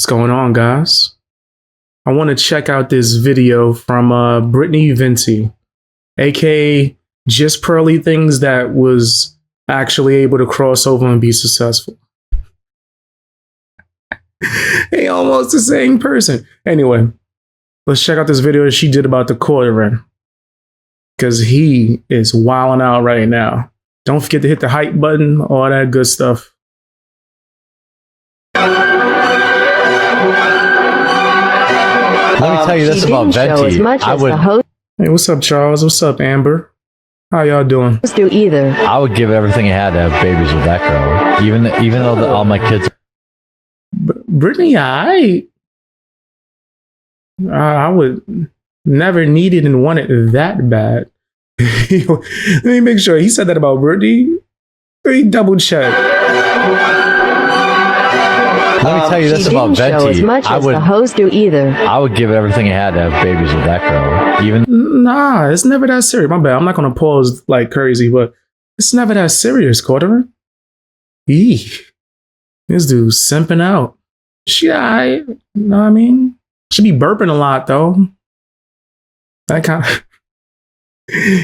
What's going on, guys? I want to check out this video from Brittany Venti, aka Just Pearly Things, that was actually able to cross over and be successful. They almost the same person. Anyway, let's check out this video that she did about TheQuartering, because he is wilding out right now. Don't forget to hit the hype button, all that good stuff. Let me tell you this about Venti. Hey, what's up, Charles? What's up, Amber? How y'all doing? Do either. I would give everything I had to have babies with that girl, even though all my kids. Brittany, I would never need it and want it that bad. Let me make sure he said that about Brittany. Let me double check. Let me tell you this about Venti. I would give everything I had to have babies with that girl, even. Nah, it's never that serious. My bad. I'm not gonna pause like crazy, but it's never that serious, Quartering. Eek. This dude's simping out. She, you know what I mean? She be burping a lot though. That kind of.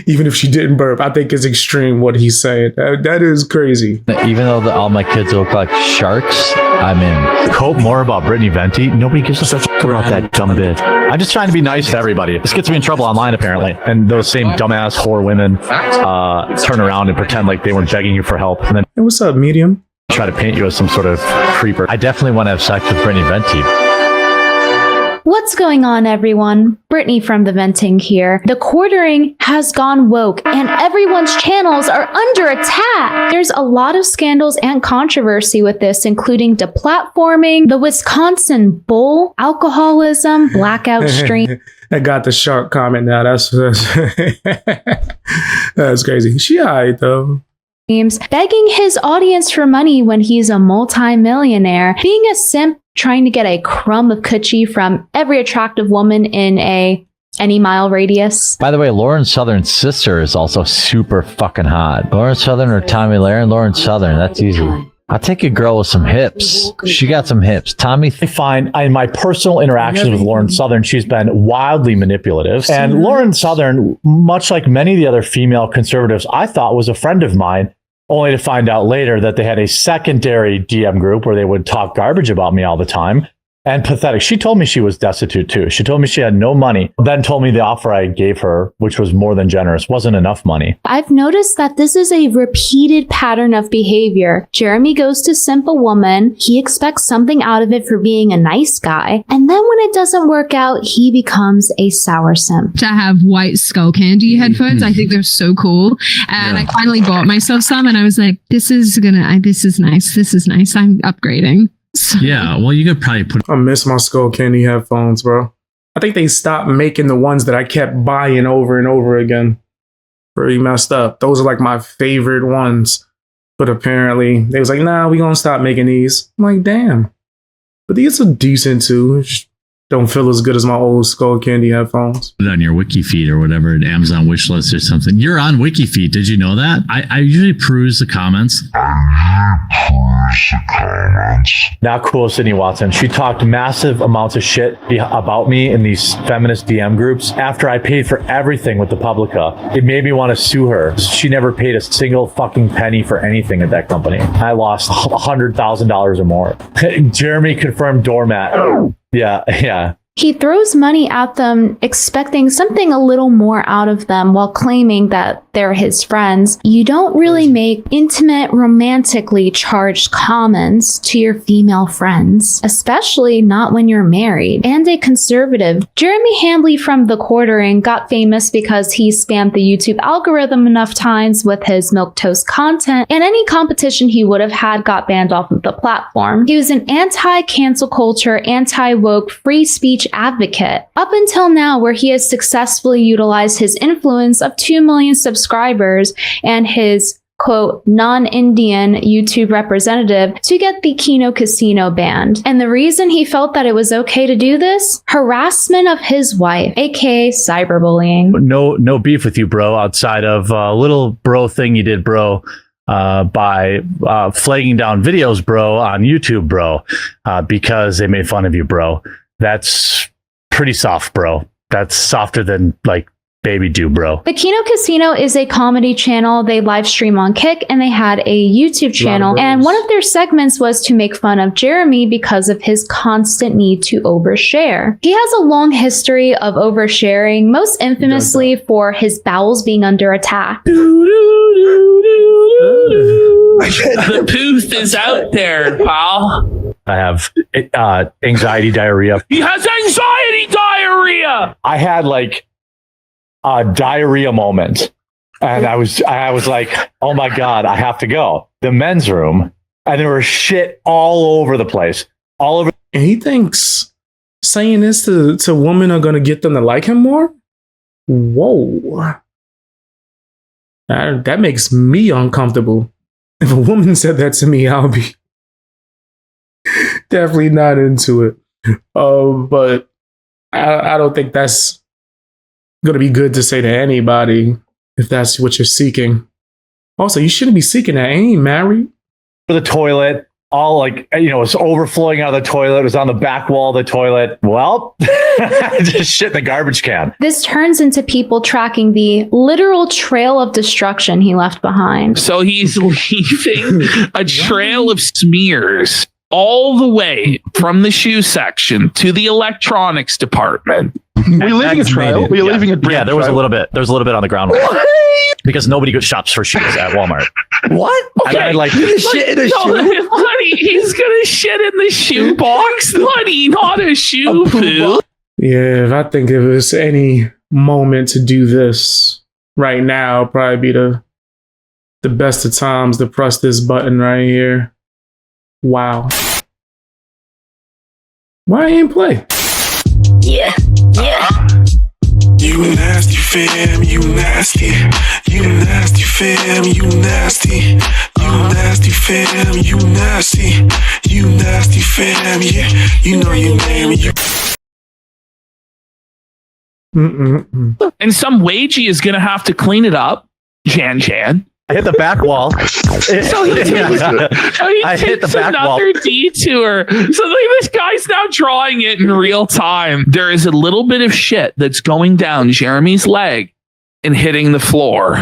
Even if she didn't burp, I think it's extreme what he's saying. That is crazy. Even though all my kids look like sharks, I'm in. Quote more about Brittany Venti. Nobody gives a fuck about that dumb bitch. I'm just trying to be nice to everybody. This gets me in trouble online, apparently. And those same dumbass whore women turn around and pretend like they weren't begging you for help. And then, hey, what's up, Medium? Try to paint you as some sort of creeper. I definitely want to have sex with Brittany Venti. What's going on, everyone? Brittany from The Venting here. TheQuartering has gone woke and everyone's channels are under attack. There's a lot of scandals and controversy with this, including deplatforming, the Wisconsin bull, alcoholism, blackout stream. I got the shark comment now. That's that's crazy. She alright though. Begging his audience for money when he's a multi-millionaire, being a simp, trying to get a crumb of coochie from every attractive woman in any mile radius. By the way, Lauren Southern's sister is also super fucking hot. Lauren Southern or Tommy Lahren? Lauren Southern, that's easy. I'll take a girl with some hips. She got some hips. Tommy? I find in my personal interactions with Lauren Southern, she's been wildly manipulative. And Lauren Southern, much like many of the other female conservatives, I thought was a friend of mine, only to find out later that they had a secondary DM group where they would talk garbage about me all the time. And pathetic. She told me she was destitute too. She told me she had no money, then told me the offer I gave her, which was more than generous, wasn't enough money. I've noticed that this is a repeated pattern of behavior. Jeremy goes to simp a woman. He expects something out of it for being a nice guy. And then when it doesn't work out, he becomes a sour simp. To have white skull candy headphones, I think they're so cool. And I finally bought myself some and I was like, this is nice. This is nice. I'm upgrading. So. Yeah, well, you could probably put. I miss my skull candy headphones, bro. I think they stopped making the ones that I kept buying over and over again. Pretty messed up. Those are like my favorite ones. But apparently, they was like, nah, we gonna stop making these. I'm like, damn. But these are decent too. Just don't feel as good as my old skull candy headphones. Put it on your wiki feed or whatever, an Amazon wish list or something. You're on wiki feed. Did you know that? I usually peruse the comments. Not cool, Sydney Watson. She talked massive amounts of shit about me in these feminist DM groups after I paid for everything with the Publica. It made me want to sue her. She never paid a single fucking penny for anything at that company. I lost $100,000 or more. Jeremy confirmed doormat. Yeah. He throws money at them, expecting something a little more out of them while claiming that they're his friends. You don't really make intimate, romantically charged comments to your female friends, especially not when you're married and a conservative. Jeremy Handley from TheQuartering got famous because he spammed the YouTube algorithm enough times with his milquetoast content, and any competition he would have had got banned off of the platform. He was an anti-cancel culture, anti-woke, free speech advocate up until now, where he has successfully utilized his influence of 2 million subscribers and his quote, non-Indian YouTube representative to get the Kino Casino banned. And the reason he felt that it was okay to do this? Harassment of his wife, aka cyberbullying. No beef with you, bro, outside of a little bro thing you did, bro. by flagging down videos, bro, on YouTube, bro, because they made fun of you, bro. That's pretty soft, bro. That's softer than like baby do, bro. The Kino Casino is a comedy channel. They live stream on Kick, and they had a YouTube channel. And one of their segments was to make fun of Jeremy because of his constant need to overshare. He has a long history of oversharing, most infamously for his bowels being under attack. The pooth is out there, pal. I have anxiety diarrhea. He has anxiety diarrhea. I had like a diarrhea moment, and I was like, oh my God, I have to go. The men's room, and there was shit all over the place. All over. And he thinks saying this to women are going to get them to like him more? Whoa. That makes me uncomfortable. If a woman said that to me, I'll be definitely not into it. But I don't think that's going to be good to say to anybody if that's what you're seeking. Also, you shouldn't be seeking that. I ain't married. The toilet, all like, it's overflowing out of the toilet. It was on the back wall of the toilet. Well, just shit in the garbage can. This turns into people tracking the literal trail of destruction he left behind. So he's leaving a trail of smears all the way from the shoe section to the electronics department. Were you leaving a trail? Were you leaving a Yeah, there was a little bit. There was a little bit on the ground because nobody shops for shoes at Walmart. What? Okay. And I shit in a shoe? Buddy, he's gonna shit in the shoe box, buddy, not a shoe poo. Yeah, if I think if it's any moment to do this right now, probably be the best of times to press this button right here. Wow. Why ain't play? Yeah. You nasty fam, you nasty. You nasty fam, you nasty. You nasty fam, you nasty. You nasty fam, yeah. You know your name. And some wagey is gonna have to clean it up. Jan. I hit the back wall. So he takes another detour. So this guy's now drawing it in real time. There is a little bit of shit that's going down Jeremy's leg and hitting the floor.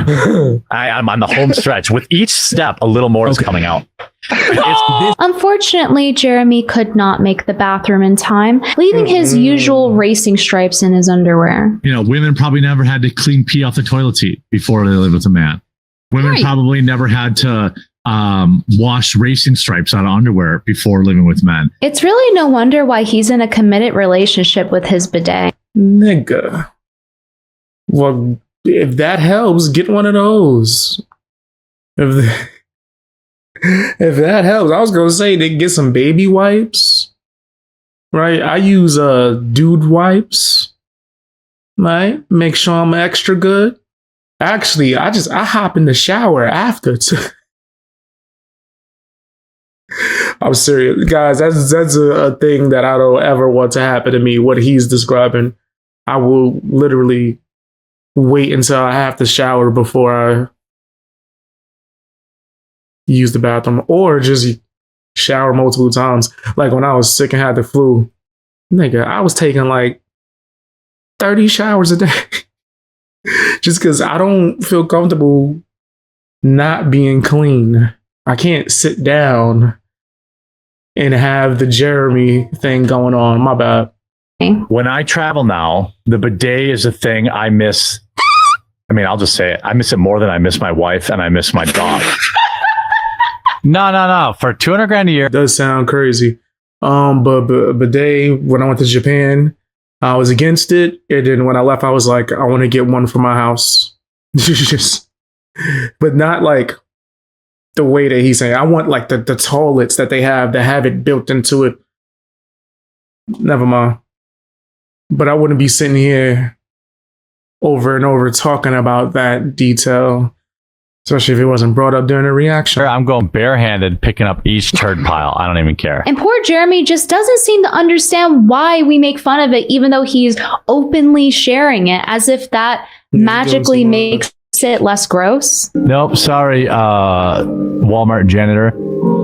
I'm on the home stretch. With each step, a little more is coming out. Unfortunately, Jeremy could not make the bathroom in time, leaving his usual racing stripes in his underwear. Women probably never had to clean pee off the toilet seat before they lived with a man. Women probably never had to wash racing stripes out of underwear before living with men. It's really no wonder why he's in a committed relationship with his bidet. Nigga. Well, if that helps, get one of those. If that helps, I was going to say they get some baby wipes. Right? I use dude wipes. Right? Make sure I'm extra good. Actually, I hop in the shower after. I'm serious, guys. That's a thing that I don't ever want to happen to me. What he's describing, I will literally wait until I have to shower before I use the bathroom, or just shower multiple times. Like when I was sick and had the flu, nigga, I was taking like 30 showers a day. Just because I don't feel comfortable not being clean. I can't sit down and have the Jeremy thing going on. My bad. When I travel now, the bidet is a thing I miss. I mean, I'll just say it. I miss it more than I miss my wife and I miss my dog. No. For $200,000 a year. It does sound crazy. But bidet, when I went to Japan, I was against it. And then when I left, I was like, I want to get one for my house. But not like the way that he's saying. I want like the toilets that they have that have it built into it. Never mind. But I wouldn't be sitting here over and over talking about that detail, especially if it wasn't brought up during a reaction. I'm going barehanded picking up each turd pile. I don't even care. And poor Jeremy just doesn't seem to understand why we make fun of it, even though he's openly sharing it, as if that magically makes it less gross? Nope, sorry, Walmart janitor.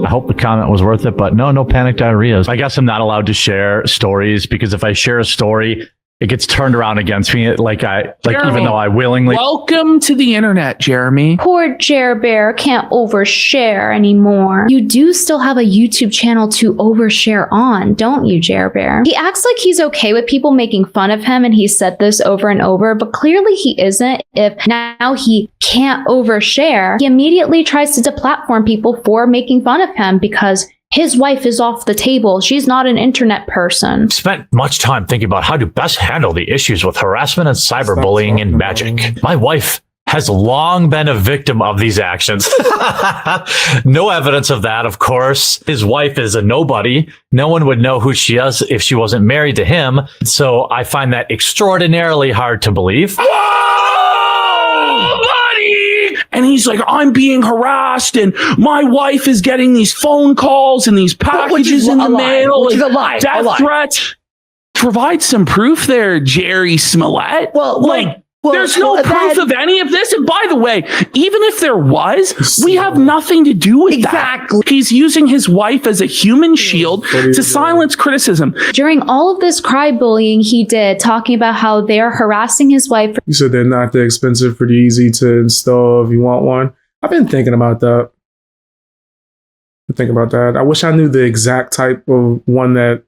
I hope the comment was worth it, but no panic diarrheas. I guess I'm not allowed to share stories because if I share a story, it gets turned around against me. Jeremy, even though I willingly. Welcome to the internet, Jeremy. Poor Jer Bear can't overshare anymore. You do still have a YouTube channel to overshare on, don't you, Jer Bear? He acts like he's okay with people making fun of him, and he said this over and over, but clearly he isn't. If now he can't overshare, he immediately tries to deplatform people for making fun of him because his wife is off the table. She's not an internet person. Spent much time thinking about how to best handle the issues with harassment and cyberbullying in Magic. My wife has long been a victim of these actions. No evidence of that, of course. His wife is a nobody. No one would know who she is if she wasn't married to him. So I find that extraordinarily hard to believe. And he's like, I'm being harassed and my wife is getting these phone calls and these packages in the mail. Which is a lie. Death threats. Provide some proof there, Jerry Smollett. There's no proof of any of this. And by the way, even if there was, we have nothing to do with that. He's using his wife as a human shield to silence criticism. During all of this cry bullying he did, talking about how they're harassing his wife. You said they're not that expensive, pretty easy to install if you want one. I've been thinking about that. I wish I knew the exact type of one that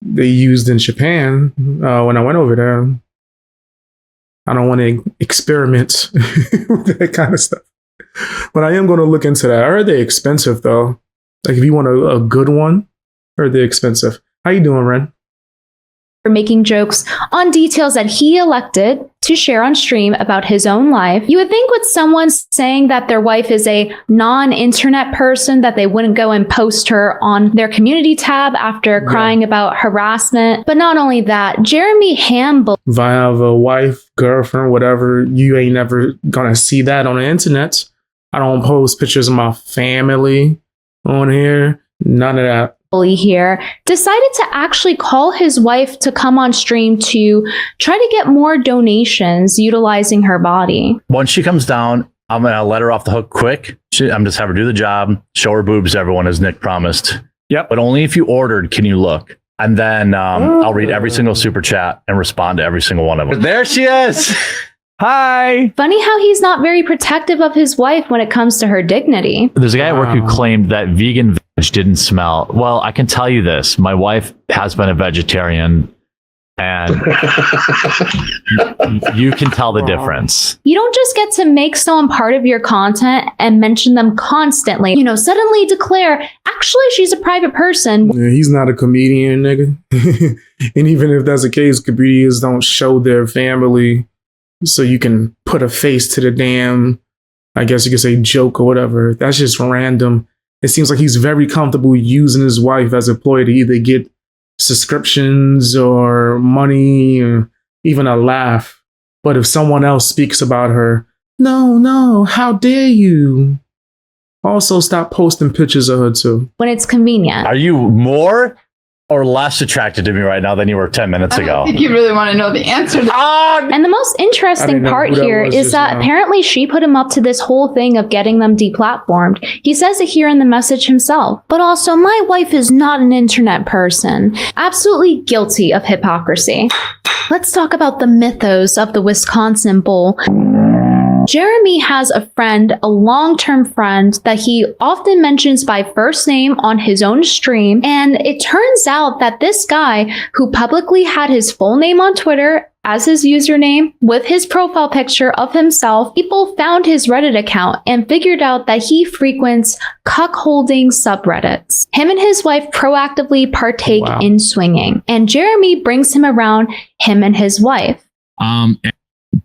they used in Japan when I went over there. I don't want to experiment with that kind of stuff. But I am going to look into that. I heard they're expensive, though. Like, if you want a good one, I heard they're expensive. How you doing, Ren? For making jokes on details that he elected to share on stream about his own life. You would think with someone saying that their wife is a non-internet person that they wouldn't go and post her on their community tab after crying about harassment. But not only that, Jeremy Hamble. If I have a wife, girlfriend, whatever, you ain't never gonna see that on the internet. I don't post pictures of my family on here. None of that. Here decided to actually call his wife to come on stream to try to get more donations utilizing her body. Once she comes down, I'm going to let her off the hook quick. I'm just have her do the job, show her boobs, everyone, as Nick promised. Yep. But only if you ordered can you look. And then I'll read every single super chat and respond to every single one of them. There she is. Hi. Funny how he's not very protective of his wife when it comes to her dignity. There's a guy at work who claimed that vegan veg didn't smell. Well, I can tell you this. My wife has been a vegetarian and you can tell the difference. You don't just get to make someone part of your content and mention them constantly. Suddenly declare, actually, she's a private person. Yeah, he's not a comedian, nigga. And even if that's the case, comedians don't show their family so you can put a face to the damn, I guess you could say, joke or whatever. That's just random. It seems like he's very comfortable using his wife as a ploy to either get subscriptions or money or even a laugh. But if someone else speaks about her, no, how dare you? Also, stop posting pictures of her too. When it's convenient. Are you more or less attracted to me right now than you were 10 minutes ago? I think you really want to know the answer. And the most interesting part here is that apparently she put him up to this whole thing of getting them deplatformed. He says it here in the message himself. But also, my wife is not an internet person. Absolutely guilty of hypocrisy. Let's talk about the mythos of the Wisconsin Bowl. Jeremy has a friend, a long-term friend, that he often mentions by first name on his own stream. And it turns out that this guy, who publicly had his full name on Twitter as his username with his profile picture of himself, people found his Reddit account and figured out that he frequents cuckolding subreddits. Him and his wife proactively partake in swinging. And Jeremy brings him around, him and his wife.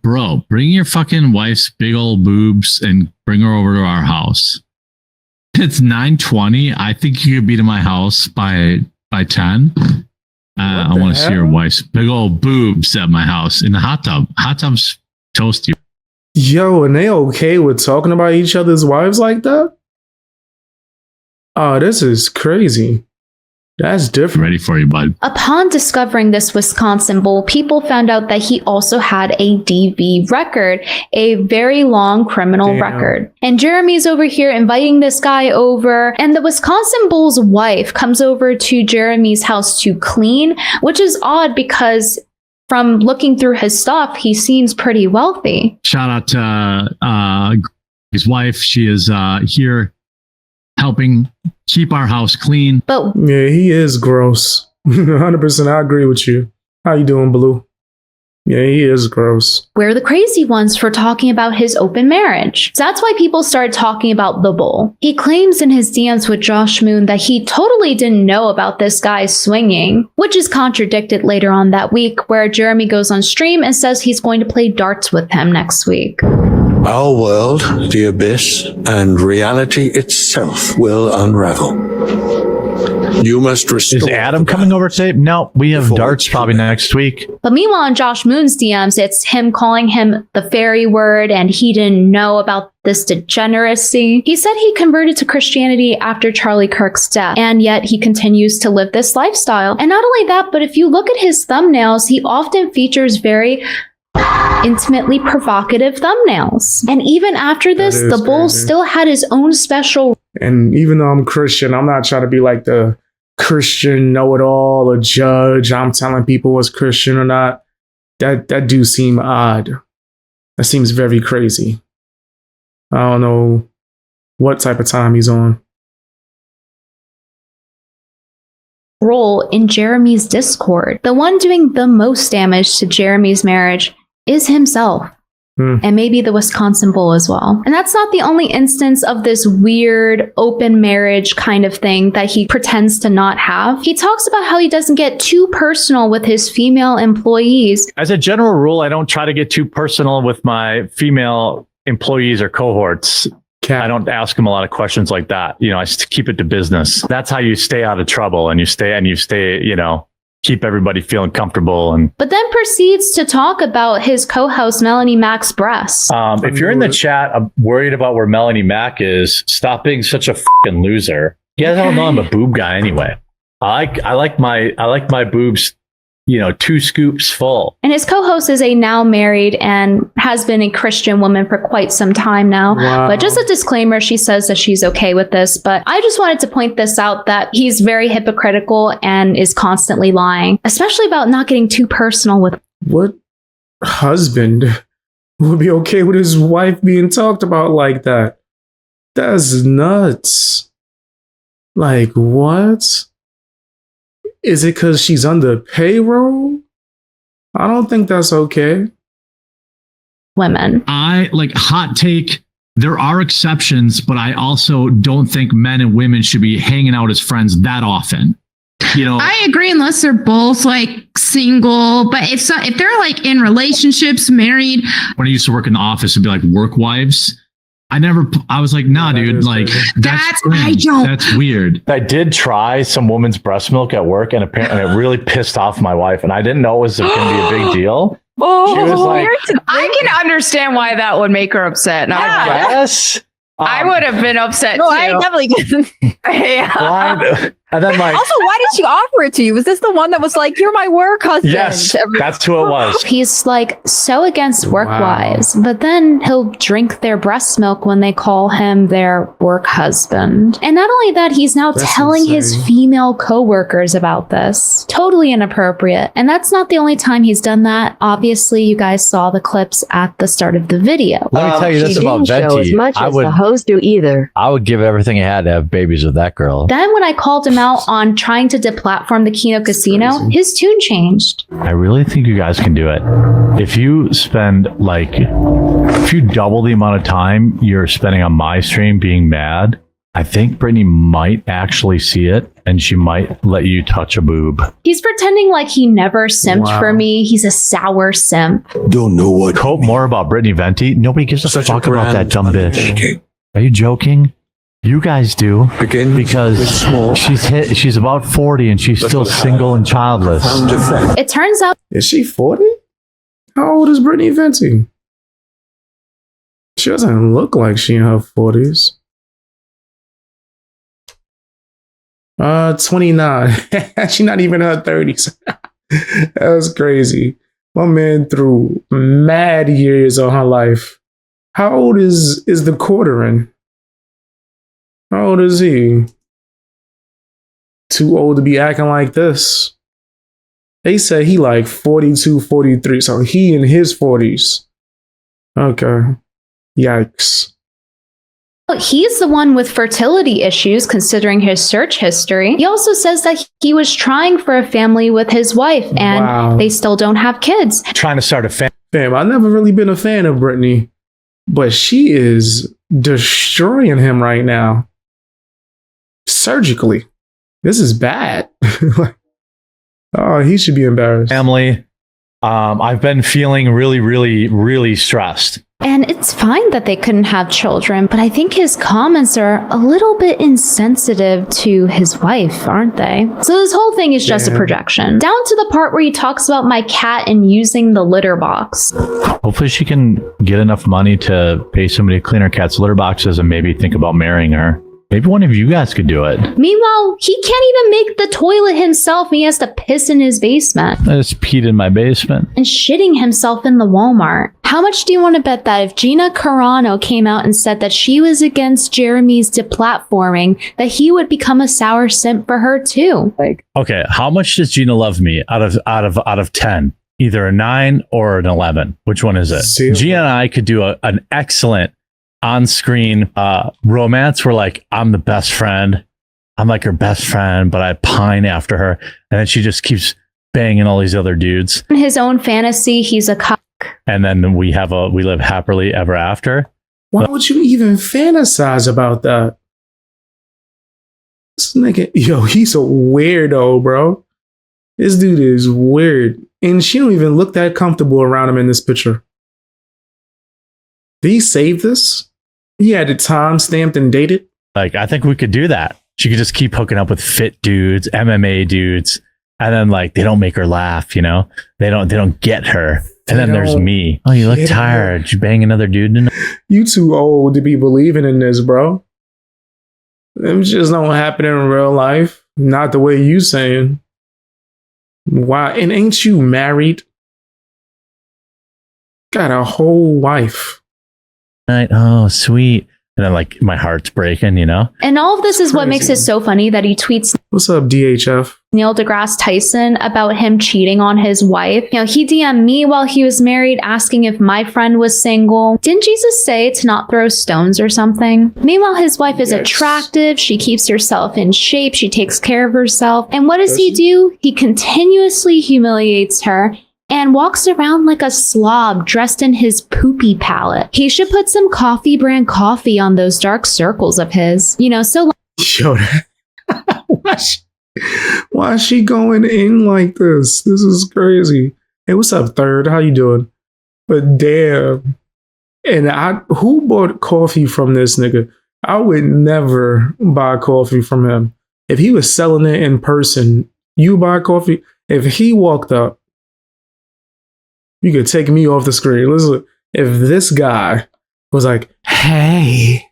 Bro, bring your fucking wife's big old boobs and bring her over to our house. It's 9:20. I think you could be to my house by 10. I want to see your wife's big old boobs at my house in the hot tub. Hot tubs toast you. Yo, and they okay with talking about each other's wives like that? Oh, this is crazy. That's different. Ready for you, bud. Upon discovering this Wisconsin bull, people found out that he also had a DV record, a very long criminal record. And Jeremy's over here inviting this guy over, and the Wisconsin bull's wife comes over to Jeremy's house to clean, which is odd because from looking through his stuff, he seems pretty wealthy. Shout out to his wife. She is here helping keep our house clean. But yeah, he is gross. 100%. I agree with you. How you doing, Blue? Yeah, he is gross. we're the crazy ones for talking about his open marriage. So that's why people started talking about the bull. He claims in his DMs with Josh Moon that he totally didn't know about this guy swinging, which is contradicted later on that week where Jeremy goes on stream and says he's going to play darts with him next week. Our world, the abyss, and reality itself will unravel. You must restore. Is Adam coming over today? No, we have darts probably next week. But meanwhile, on Josh Moon's DMs, it's him calling him the fairy word and he didn't know about this degeneracy. He said he converted to Christianity after Charlie Kirk's death, and yet he continues to live this lifestyle. And not only that, but if you look at his thumbnails, he often features very intimately provocative thumbnails. And even after this, the bull still had his own special. And even though I'm Christian, I'm not trying to be like the Christian know-it-all or judge. I'm telling people what's Christian or not. That do seem odd. That seems very crazy. I don't know what type of time he's on. Role in Jeremy's Discord. The one doing the most damage to Jeremy's marriage is himself. And maybe the Wisconsin bull as well. And that's not the only instance of this weird open marriage kind of thing that he pretends to not have. He talks about how he doesn't get too personal with his female employees. As a general rule, I don't try to get too personal with my female employees or cohorts. I don't ask them a lot of questions like that. You know, I just keep it to business. That's how you stay out of trouble and you stay, you know, keep everybody feeling comfortable. But then proceeds to talk about his co-host Melanie Mack's breasts. If you're in the chat, I'm worried about where Melanie Mack is. Stop being such a fucking loser. You guys don't know I'm a boob guy anyway. I like my boobs, you know, 2 scoops full. And his co-host is a now married and has been a Christian woman for quite some time now. Wow. But just a disclaimer, she says that she's okay with this. But I just wanted to point this out that he's very hypocritical and is constantly lying, especially about not getting too personal with. What husband would be okay with his wife being talked about like that? That's nuts. Like, what? Is it because she's under payroll? I don't think that's okay. Women. I like hot take. There are exceptions, but I also don't think men and women should be hanging out as friends that often. You know, I agree unless they're both like single, but if they're like in relationships, married. When I used to work in the office, it'd be like work wives. I was like, nah, dude, like that's weird. I did try some woman's breast milk at work, and apparently it really pissed off my wife, and I didn't know it was going to be a big deal. Oh, she was like, I can understand why that would make her upset. Yes. I would have been upset no, too. I definitely didn't. Yeah. And then like, also, why did she offer it to you? Was this the one that was like, "You're my work husband"? Yes, that's who it was. He's like so against work wives, but then he'll drink their breast milk when they call him their work husband. And not only that, he's now telling his female coworkers about this. Totally inappropriate. And that's not the only time he's done that. Obviously, you guys saw the clips at the start of the video. Let me tell you this about Venti. The host do either. I would give everything I had to have babies with that girl. Then when I called him out on trying to deplatform the Kino Casino, his tune changed. I really think you guys can do it. If you double the amount of time you're spending on my stream being mad, I think Brittany might actually see it and she might let you touch a boob. He's pretending like he never simped for me. He's a sour simp. Don't know what. Quote more about Brittany Venti. Nobody gives a fuck about that dumb bitch. Are you joking? You guys do. Because she's about 40 and she's still single and childless. It turns out. Is she 40? How old is Brittany Venti? She doesn't look like she in her 40s. 29. She's not even in her 30s. That's crazy. My man threw mad years on her life. How old is TheQuartering? How old is he? Too old to be acting like this. They said he like 42, 43, so he in his 40s. Okay. Yikes. He's the one with fertility issues, considering his search history. He also says that he was trying for a family with his wife, and they still don't have kids. Trying to start a family. Fam, I've never really been a fan of Brittany, but she is destroying him right now. Surgically. This is bad. Oh, he should be embarrassed. Family. I've been feeling really, really, really stressed. And it's fine that they couldn't have children, but I think his comments are a little bit insensitive to his wife, aren't they? So this whole thing is just a projection. Down to the part where he talks about my cat and using the litter box. Hopefully she can get enough money to pay somebody to clean her cat's litter boxes and maybe think about marrying her. Maybe one of you guys could do it. Meanwhile, he can't even make the toilet himself. He has to piss in his basement. I just peed in my basement. And shitting himself in the Walmart. How much do you want to bet that if Gina Carano came out and said that she was against Jeremy's deplatforming, that he would become a sour simp for her too? Okay, how much does Gina love me out of 10? Either a 9 or an 11. Which one is it? Gina and I could do an excellent on-screen romance where like I'm the best friend, I'm like her best friend, but I pine after her, and then she just keeps banging all these other dudes. In his own fantasy, he's a cock, and then we live happily ever after. Why would you even fantasize about that? This nigga, yo, he's a weirdo, bro. This dude is weird, and she don't even look that comfortable around him in this picture. Did he save this? He had it time stamped and dated. Like, I think we could do that. She could just keep hooking up with fit dudes, MMA dudes, and then like they don't make her laugh, you know? They don't get her. And then there's me. Oh, you look tired. Did you bang another dude tonight? You too old to be believing in this, bro. Them just don't happen in real life. Not the way you saying. Why? And ain't you married? Got a whole wife. Oh, sweet. And then like my heart's breaking, you know? And all of this is what makes it so funny that he tweets What's up, DHF? Neil deGrasse Tyson about him cheating on his wife. You know, he DM'd me while he was married asking if my friend was single. Didn't Jesus say to not throw stones or something? Meanwhile, his wife is attractive. She keeps herself in shape. She takes care of herself. And what does he do? He continuously humiliates her and walks around like a slob dressed in his poopy palette. He should put some coffee brand coffee on those dark circles of his. You know, so... Yo, why is she going in like this? This is crazy. Hey, what's up, Third? How you doing? But damn. And who bought coffee from this nigga? I would never buy coffee from him. If he was selling it in person, you buy coffee? If he walked up, you could take me off the screen. Listen, if this guy was like, hey,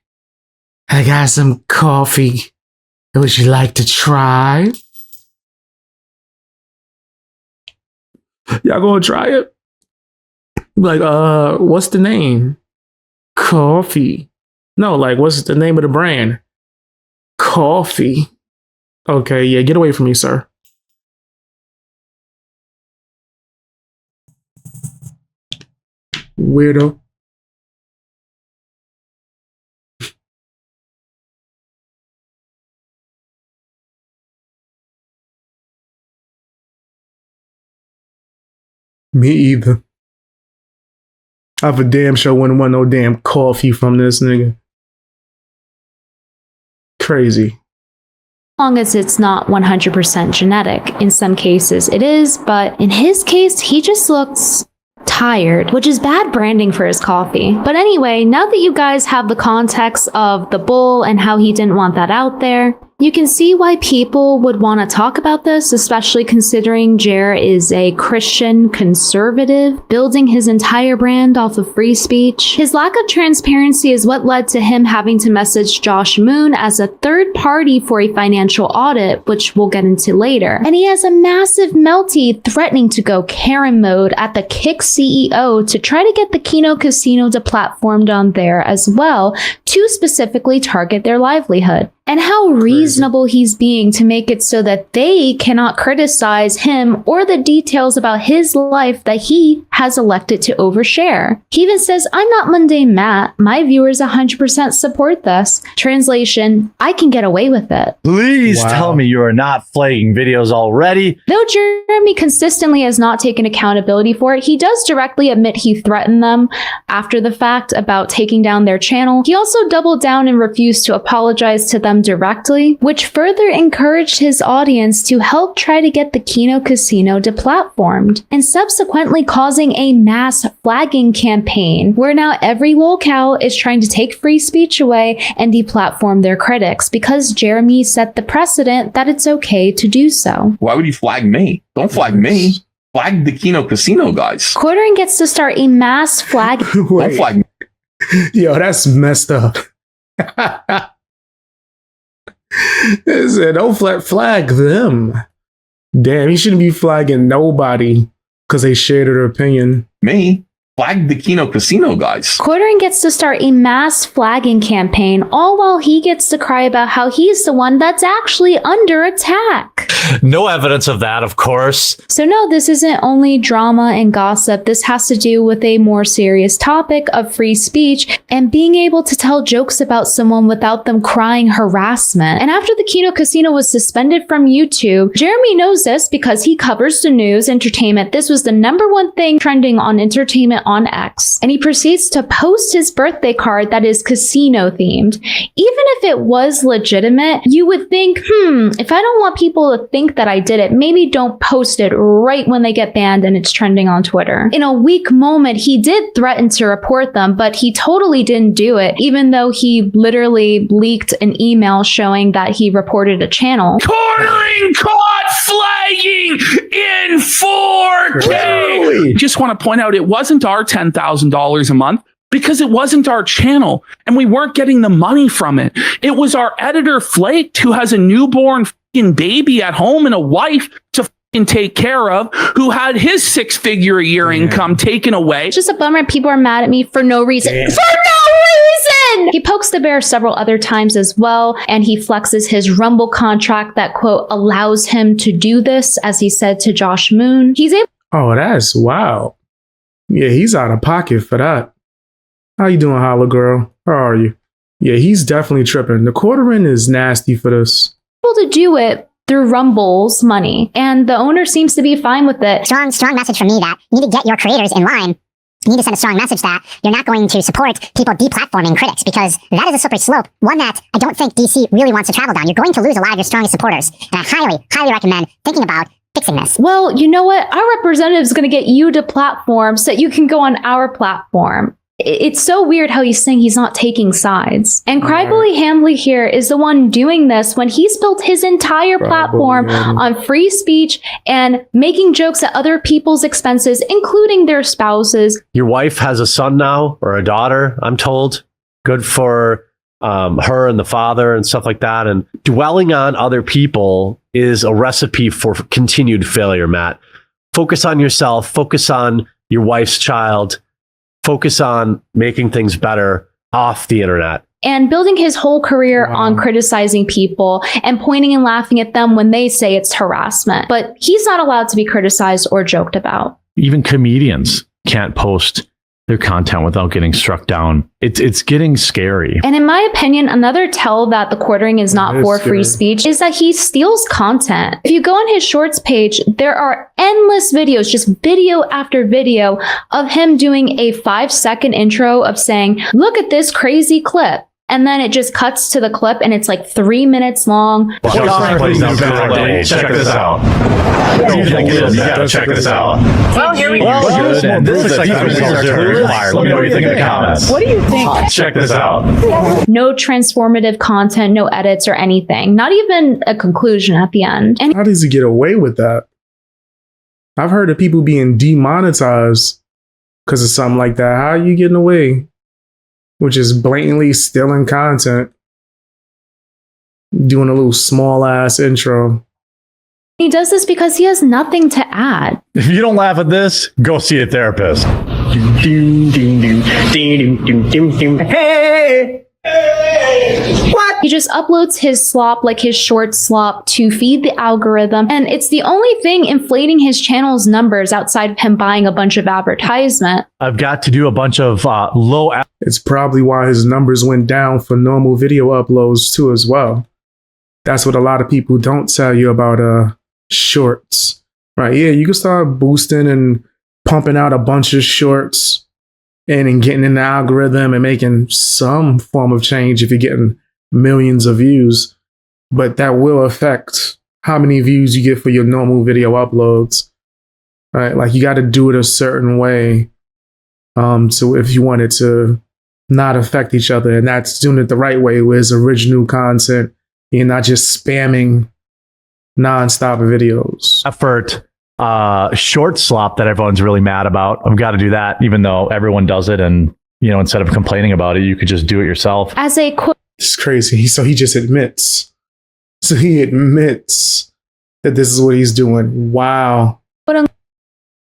I got some coffee. Would you like to try? Y'all gonna try it? Like, what's the name? Coffee. No, like, what's the name of the brand? Coffee. Okay, yeah, get away from me, sir. Weirdo. Me either. I for damn sure wouldn't want no damn coffee from this nigga. Crazy. As long as it's not 100% genetic. In some cases it is, but in his case, he just looks tired, which is bad branding for his coffee. But anyway, now that you guys have the context of the bull and how he didn't want that out there, You can see why people would want to talk about this, especially considering Jer is a Christian conservative, building his entire brand off of free speech. His lack of transparency is what led to him having to message Josh Moon as a third party for a financial audit, which we'll get into later. And he has a massive melty threatening to go Karen mode at the Kick CEO to try to get the Kino Casino deplatformed on there as well, to specifically target their livelihood. And how reasonable he's being to make it so that they cannot criticize him or the details about his life that he has elected to overshare. He even says, "I'm not mundane Matt. My viewers 100% support this." Translation, I can get away with it. Please tell me you are not flagging videos already. Though Jeremy consistently has not taken accountability for it, he does directly admit he threatened them after the fact about taking down their channel. He also doubled down and refused to apologize to them directly, which further encouraged his audience to help try to get the Kino Casino deplatformed, and subsequently causing a mass flagging campaign where now every locale is trying to take free speech away and deplatform their critics because Jeremy set the precedent that it's okay to do so. Why would you flag me? Don't flag me. Flag the Kino Casino guys. Quartering gets to start a mass flag. Don't flag me. Yo, that's messed up. They said, don't flag them. Damn, he shouldn't be flagging nobody because they shared their opinion. Me? Flag the Kino Casino guys. Quartering gets to start a mass flagging campaign, all while he gets to cry about how he's the one that's actually under attack. No evidence of that, of course. So no, this isn't only drama and gossip. This has to do with a more serious topic of free speech and being able to tell jokes about someone without them crying harassment. And after the Kino Casino was suspended from YouTube, Jeremy knows this because he covers the news, entertainment. This was the #1 thing trending on entertainment on X. And he proceeds to post his birthday card that is casino themed. Even if it was legitimate, you would think, if I don't want people to think that I did it, maybe don't post it right when they get banned and it's trending on Twitter. In a weak moment, he did threaten to report them, but he totally didn't do it, even though he literally leaked an email showing that he reported a channel. Quartering caught flagging in 4K. Really? Just want to point out, it wasn't our $10,000 a month because it wasn't our channel and we weren't getting the money from it. It was our editor Flaked, who has a newborn baby at home and a wife to take care of, who had his 6-figure a year income taken away. It's just a bummer people are mad at me for no reason. For no reason! He pokes the bear several other times as well, and he flexes his Rumble contract that, quote, allows him to do this, as he said to Josh Moon. He's able— Oh, that's wow. Yeah, he's out of pocket for that. How you doing, Hollow Girl? How are you? Yeah, he's definitely tripping. The quartering is nasty for this. To do it through Rumble's money, and the owner seems to be fine with it. Strong message from me that you need to get your creators in line. You need to send a strong message that you're not going to support people deplatforming critics, because that is a slippery slope, one that I don't think DC really wants to travel down. You're going to lose a lot of your strongest supporters, and I highly recommend thinking about fixing this. Well, you know what? Our representative is going to get you to platform so that you can go on our platform. It's so weird how he's saying he's not taking sides. And Cryboy Handley here is the one doing this when he's built his entire platform on free speech and making jokes at other people's expenses, including their spouses. Your wife has a son now, or a daughter, I'm told. Good for her and the father and stuff like that. And dwelling on other people is a recipe for continued failure, Matt. Focus on yourself. Focus on your wife's child. Focus on making things better off the internet. And building his whole career on criticizing people and pointing and laughing at them when they say it's harassment. But he's not allowed to be criticized or joked about. Even comedians can't post their content without getting struck down. It's getting scary. And in my opinion, another tell that the quartering is not for free speech is that he steals content. If you go on his shorts page, there are endless videos, just video after video of him doing a 5-second intro of saying, look at this crazy clip. and then it just cuts to the clip and it's like 3 minutes long. Check this out. Check this out. Well, here we go. This looks like let me know what you think in the comments. What do you think? Check this out. No transformative content, no edits or anything. Not even a conclusion at the end. And How does he get away with that? I've heard of people being demonetized because of something like that. How are you getting away? Which is blatantly stealing content. Doing a little small ass intro. he does this because he has nothing to add. If you don't laugh at this, go see a therapist. Hey! What? He just uploads his slop, like his short slop, to feed the algorithm, and it's the only thing inflating his channel's numbers outside of him buying a bunch of advertisement. I've got to do a bunch of low. It's probably why his numbers went down for normal video uploads too, as well. That's what a lot of people don't tell you about shorts, right? Yeah, you can start boosting and pumping out a bunch of shorts and getting in the algorithm and making some form of change if you're getting millions of views. But that will affect how many views you get for your normal video uploads, right? Like you got to do it a certain way. So if you want it to not affect each other, and that's doing it the right way with original content, you're not just spamming nonstop videos. Effort. Short slop that everyone's really mad about. I've got to do that, even though everyone does it. And, you know, instead of complaining about it, you could just do it yourself. As a It's crazy. So he just admits. So he admits that this is what he's doing. Wow.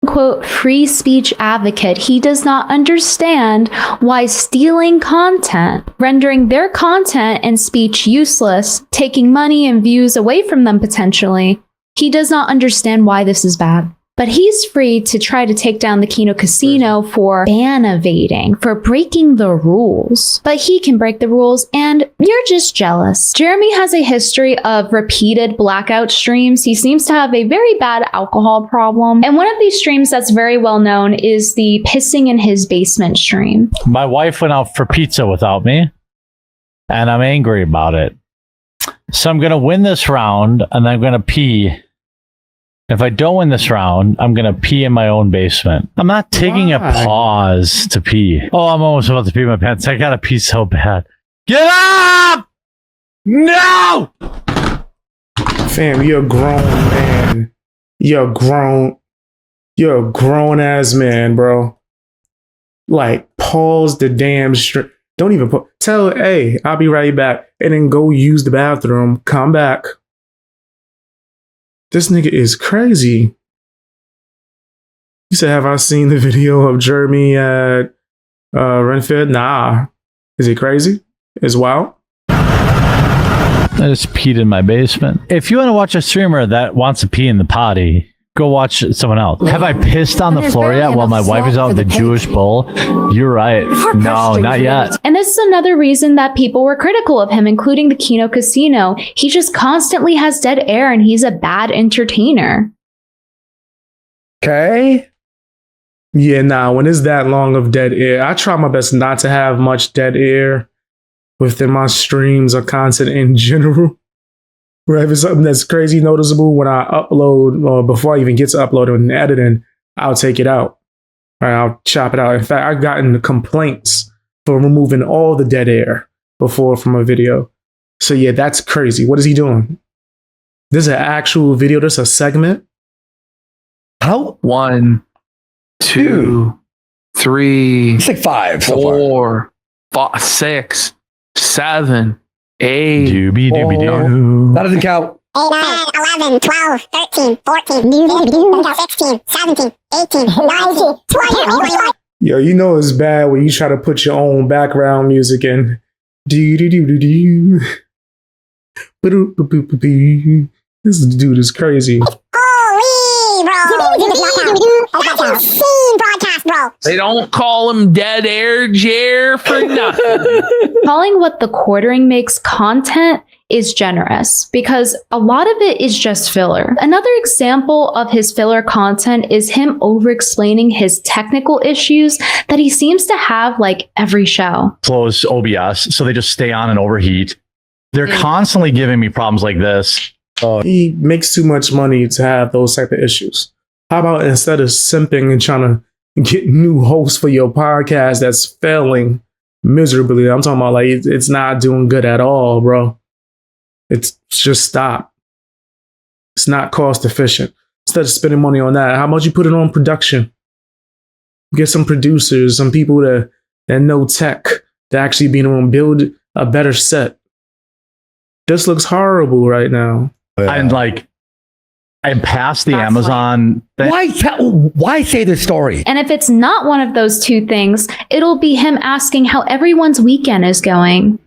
quote free speech advocate, he does not understand why stealing content, rendering their content and speech useless, taking money and views away from them potentially, he does not understand why this is bad. But he's free to try to take down the Kino Casino for ban evading, for breaking the rules. But he can break the rules and you're just jealous. Jeremy has a history of repeated blackout streams. He seems to have a very bad alcohol problem. And one of these streams that's very well known is the pissing in his basement stream. My wife went out for pizza without me, and I'm angry about it. So I'm going to win this round, and I'm going to pee. If I don't win this round, I'm going to pee in my own basement. I'm not taking a pause to pee. Oh, I'm almost about to pee my pants. I got to pee so bad. Get up! No! Fam, you're a grown man. You're a grown ass man, bro. Like, pause the damn stream. Don't even tell, hey, I'll be right back. And then go use the bathroom. Come back. This nigga is crazy. You said, have I seen the video of Jeremy at Renfield? Nah. Is he crazy? Is wild? I just peed in my basement. If you want to watch a streamer that wants to pee in the potty, go watch someone else. Have I pissed on the floor yet while my wife is out with the Jewish bull? You're right. No, not yet. And this is another reason that people were critical of him, including the Kino Casino. He just constantly has dead air and he's a bad entertainer. Okay. Yeah, nah, when it's that long of dead air, I try my best not to have much dead air within my streams or content in general. Right, if it's something that's crazy noticeable when I upload, or before I even get to upload and editing, I'll take it out. Right, I'll chop it out. In fact, I've gotten complaints for removing all the dead air before from a video. So yeah, that's crazy. What is he doing? This is an actual video. This is a segment. How? 1, 2, 3. It's like 5. 4, 5, 6, 7. 8. Doobie doobie doo. That doesn't count. 8, 9, 11, 12, 13, 14, 16, 17, 18, 19, 20. Yo, you know it's bad when you try to put your own background music in. Do do do do do. This dude is crazy. Holy, bro. That's an insane broadcast, bro. They don't call him dead air Jer for nothing. Calling what TheQuartering makes content is generous because a lot of it is just filler. Another example of his filler content is him over-explaining his technical issues that he seems to have like every show. Close OBS, so they just stay on and overheat. They're constantly giving me problems like this. He makes too much money to have those type of issues. How about instead of simping and trying to get new hosts for your podcast that's failing miserably, I'm talking about like it's not doing good at all, bro. It's just stop. It's not cost efficient. Instead of spending money on that, how about you put it on production? Get some producers, some people that know tech to actually be able to build a better set. This looks horrible right now. I'm past the Amazon thing. Why say this story? And if it's not one of those two things, it'll be him asking how everyone's weekend is going.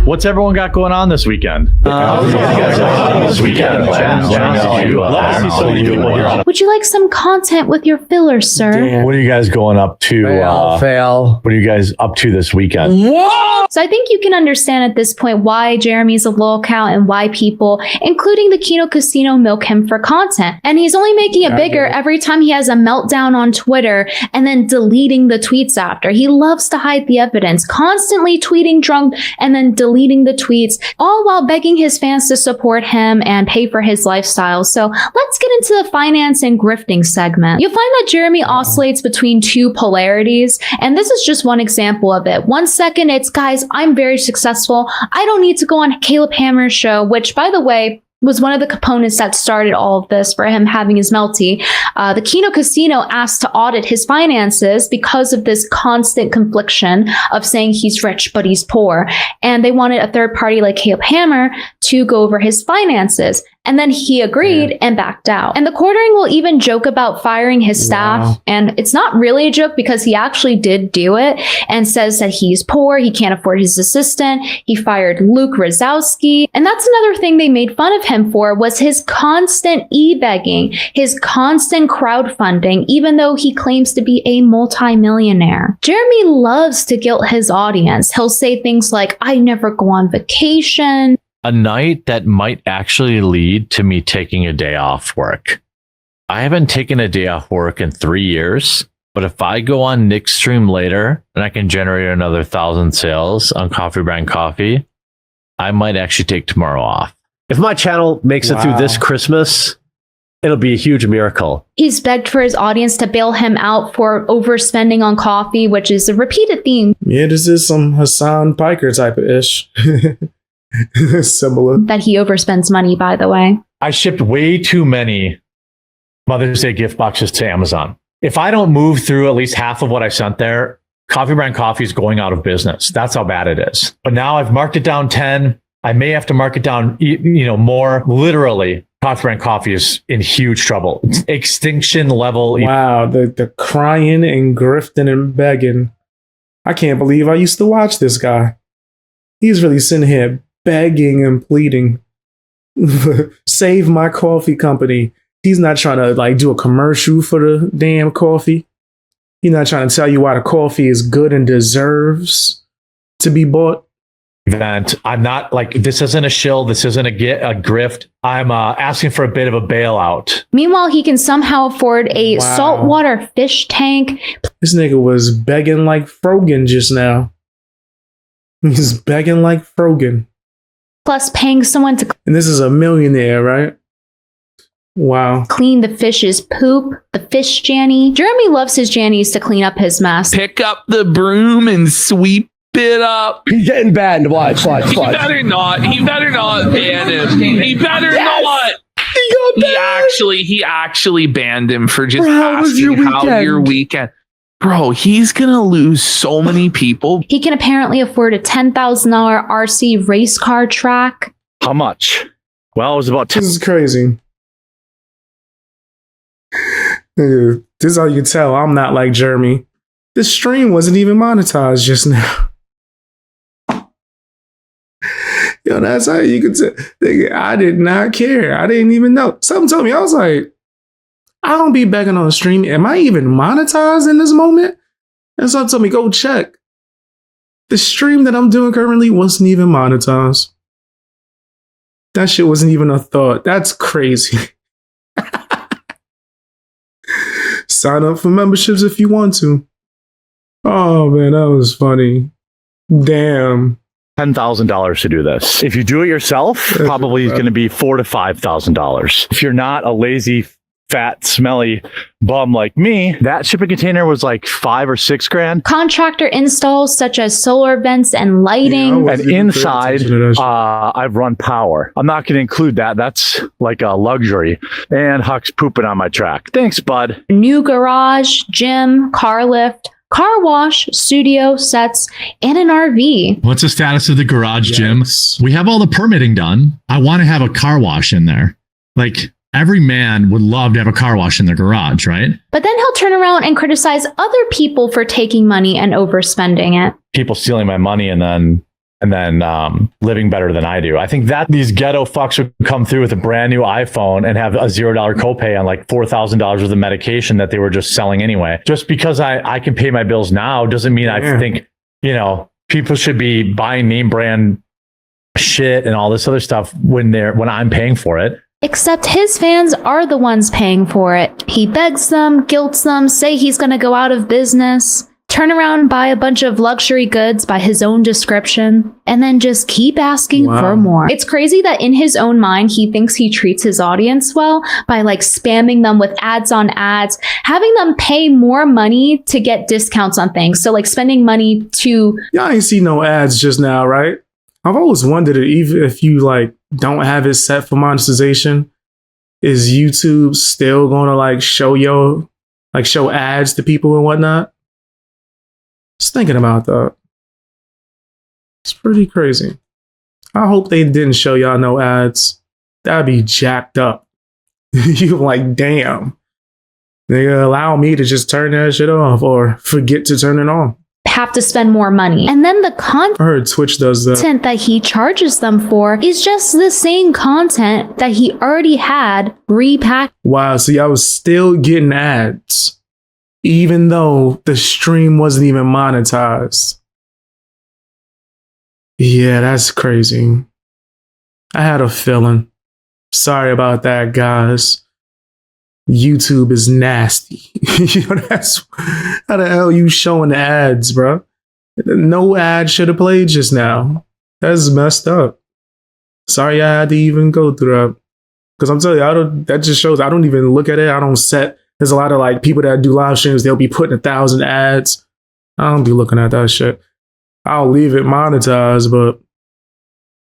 What's everyone got going on this weekend? This weekend. Would you like some content with your filler, sir? What are you guys going up to? Fail. What are you guys up to this weekend? So I think you can understand at this point why Jeremy's a lol cow and why people, including the Kino Casino, milk him for content. And he's only making it bigger every time he has a meltdown on Twitter and then deleting the tweets after. He loves to hide the evidence, constantly tweeting drunk and then deleting the tweets, all while begging his fans to support him and pay for his lifestyle. So let's get into the finance and grifting segment. You'll find that Jeremy oscillates between two polarities, and this is just one example of it. 1 second, it's, guys, I'm very successful. I don't need to go on Caleb Hammer's show, which, by the way, was one of the components that started all of this for him having his melty. The Kino Casino asked to audit his finances because of this constant confliction of saying he's rich, but he's poor. And they wanted a third party like Caleb Hammer to go over his finances. And then he agreed and backed out. And TheQuartering will even joke about firing his staff. Wow. And it's not really a joke because he actually did do it and says that he's poor, he can't afford his assistant. He fired Luke Rozowski. And that's another thing they made fun of him for, was his constant e-begging, his constant crowdfunding, even though he claims to be a multi-millionaire. Jeremy loves to guilt his audience. He'll say things like, I never go on vacation. A night that might actually lead to me taking a day off work. I haven't taken a day off work in 3 years, but if I go on Nick's stream later and I can generate another 1,000 sales on Coffee Brand Coffee, I might actually take tomorrow off. If my channel makes it through this Christmas, it'll be a huge miracle. He's begged for his audience to bail him out for overspending on coffee, which is a repeated theme. Yeah, this is some Hassan Piker type of ish. Similar. That he overspends money, by the way. I shipped way too many Mother's Day gift boxes to Amazon. If I don't move through at least half of what I sent there, Coffee Brand Coffee is going out of business. That's how bad it is. But now I've marked it down 10. I may have to mark it down, more. Literally, Coffee Brand Coffee is in huge trouble. It's extinction level. Wow, the crying and grifting and begging. I can't believe I used to watch this guy. He's really sitting here begging and pleading. Save my coffee company. He's not trying to do a commercial for the damn coffee. He's not trying to tell you why the coffee is good and deserves to be bought. Event. I'm not this isn't a shill. This isn't a grift. I'm asking for a bit of a bailout. Meanwhile, he can somehow afford a saltwater fish tank. This nigga was begging like Frogan just now. He's begging like Frogan. Plus paying someone to... And this is a millionaire, right? Wow. Clean the fish's poop, the fish Janny. Jeremy loves his Jannies to clean up his mess. Pick up the broom and sweep it up. He's getting banned. Watch. He better not. He better not ban him. He better not. He actually banned him for just asking how your weekend. Bro, he's gonna lose so many people. He can apparently afford a $10,000 RC race car track. How much? Well, it was about... This is crazy. This is how you can tell I'm not like Jeremy. This stream wasn't even monetized just now. Yo, that's how you could tell. I did not care. I didn't even know. Something told me, I was like, I don't be begging on the stream. Am I even monetized in this moment? And someone told me, go check. The stream that I'm doing currently wasn't even monetized. That shit wasn't even a thought. That's crazy. Sign up for memberships if you want to. Oh man, that was funny. Damn. $10,000 to do this. If you do it yourself, probably it's going to be $4,000 to $5,000. If you're not a lazy, fat, smelly bum like me, that shipping container was like $5 or $6 grand. Contractor installs such as solar vents and lighting. And inside, I've run power. I'm not going to include that. That's like a luxury. And Huck's pooping on my track. Thanks, bud. New garage, gym, car lift, car wash, studio, sets, and an RV. What's the status of the garage, Jim? We have all the permitting done. I want to have a car wash in there. Like, every man would love to have a car wash in their garage, right? But then he'll turn around and criticize other people for taking money and overspending it. People stealing my money and then living better than I do. I think that these ghetto fucks would come through with a brand new iPhone and have a $0 copay on like $4,000 worth of medication that they were just selling anyway. Just because I can pay my bills now doesn't mean I think, people should be buying name brand shit and all this other stuff when I'm paying for it. Except his fans are the ones paying for it. He begs them, guilts them, say he's going to go out of business, turn around, buy a bunch of luxury goods by his own description, and then just keep asking for more. It's crazy that in his own mind, he thinks he treats his audience well by like spamming them with ads on ads, having them pay more money to get discounts on things. So like spending money to... Y'all ain't see no ads just now, right? I've always wondered even if you like don't have it set for monetization, is YouTube still gonna like show ads to people and whatnot? Just thinking about that. It's pretty crazy. I hope they didn't show y'all no ads. That'd be jacked up. You're like, damn. They allow me to just turn that shit off or forget to turn it on. Have to spend more money. And then the I heard Twitch does that. Content that he charges them for is just the same content that he already had repackaged. Wow, see, I was still getting ads, even though the stream wasn't even monetized. Yeah, that's crazy. I had a feeling. Sorry about that, guys. YouTube is nasty. That's how the hell you showing ads, bro? No ad should have played just now. That's messed up. Sorry I had to even go through that. Because I'm telling you, that just shows I don't even look at it. I don't set. There's a lot of like people that do live streams. They'll be putting 1,000 ads. I don't be looking at that shit. I'll leave it monetized, but